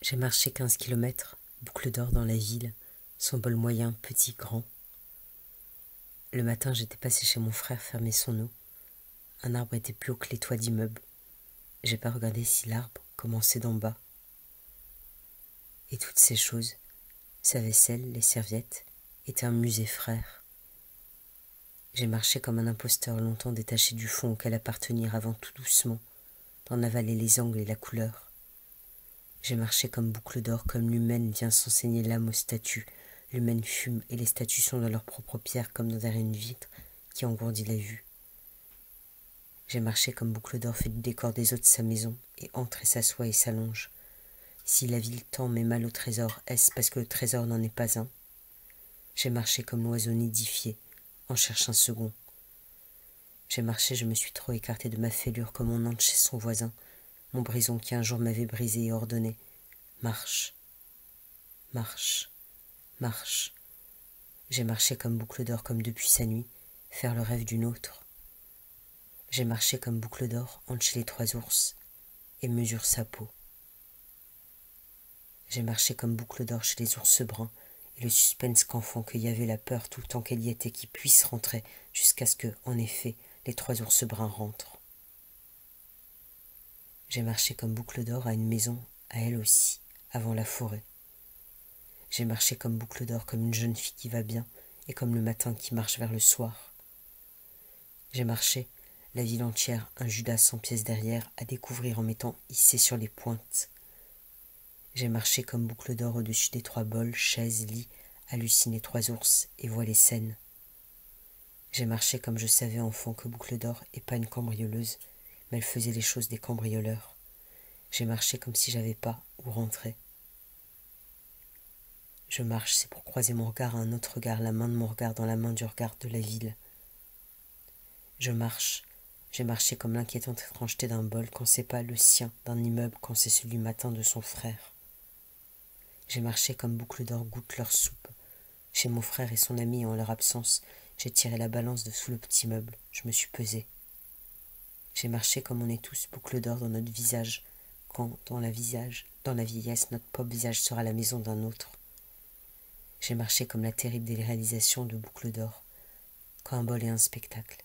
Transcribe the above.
J'ai marché 15 kilomètres, boucle d'or dans la ville, son bol moyen, petit, grand. Le matin, j'étais passé chez mon frère fermer son eau. Un arbre était plus haut que les toits d'immeubles. J'ai pas regardé si l'arbre commençait d'en bas. Et toutes ces choses, sa vaisselle, les serviettes, étaient un musée frère. J'ai marché comme un imposteur longtemps détaché du fond auquel appartenir avant tout doucement, d'en avaler les angles et la couleur. J'ai marché comme boucle d'or, comme l'humaine vient s'enseigner l'âme aux statues. L'humaine fume et les statues sont dans leur propre pierre comme derrière une vitre qui engourdit la vue. J'ai marché comme boucle d'or fait du décor des autres sa maison et entre et s'assoit et s'allonge. Si la ville tend met mal au trésor, est-ce parce que le trésor n'en est pas un? J'ai marché comme l'oiseau nidifié, en cherche un second. J'ai marché, je me suis trop écarté de ma fêlure comme on entre chez son voisin, mon brison qui un jour m'avait brisé et ordonné. Marche, marche, marche. J'ai marché comme boucle d'or comme depuis sa nuit, faire le rêve d'une autre. J'ai marché comme boucle d'or entre chez les trois ours et mesure sa peau. J'ai marché comme boucle d'or chez les ours bruns et le suspense qu'enfant qu'il y avait la peur tout le temps qu'elle y était qui puisse rentrer jusqu'à ce que, en effet, les trois ours bruns rentrent. J'ai marché comme boucle d'or à une maison, à elle aussi, avant la forêt. J'ai marché comme boucle d'or comme une jeune fille qui va bien et comme le matin qui marche vers le soir. J'ai marché, la ville entière, un Judas sans pièces derrière, à découvrir en m'étant hissé sur les pointes. J'ai marché comme boucle d'or au-dessus des trois bols, chaises, lits, halluciné trois ours et voilé scène. J'ai marché comme je savais enfant que boucle d'or est pas une cambrioleuse, mais elle faisait les choses des cambrioleurs. J'ai marché comme si j'avais pas où rentrer. Je marche, c'est pour croiser mon regard à un autre regard, la main de mon regard dans la main du regard de la ville. Je marche, j'ai marché comme l'inquiétante étrangeté d'un bol quand c'est pas le sien, d'un immeuble quand c'est celui matin de son frère. J'ai marché comme boucle d'or goûte leur soupe. Chez mon frère et son ami en leur absence, j'ai tiré la balance de sous le petit meuble, je me suis pesé. J'ai marché comme on est tous, boucle d'or dans notre visage, quand, dans la vieillesse, notre propre visage sera la maison d'un autre. J'ai marché comme la terrible déréalisation de boucle d'or, quand un bol est un spectacle,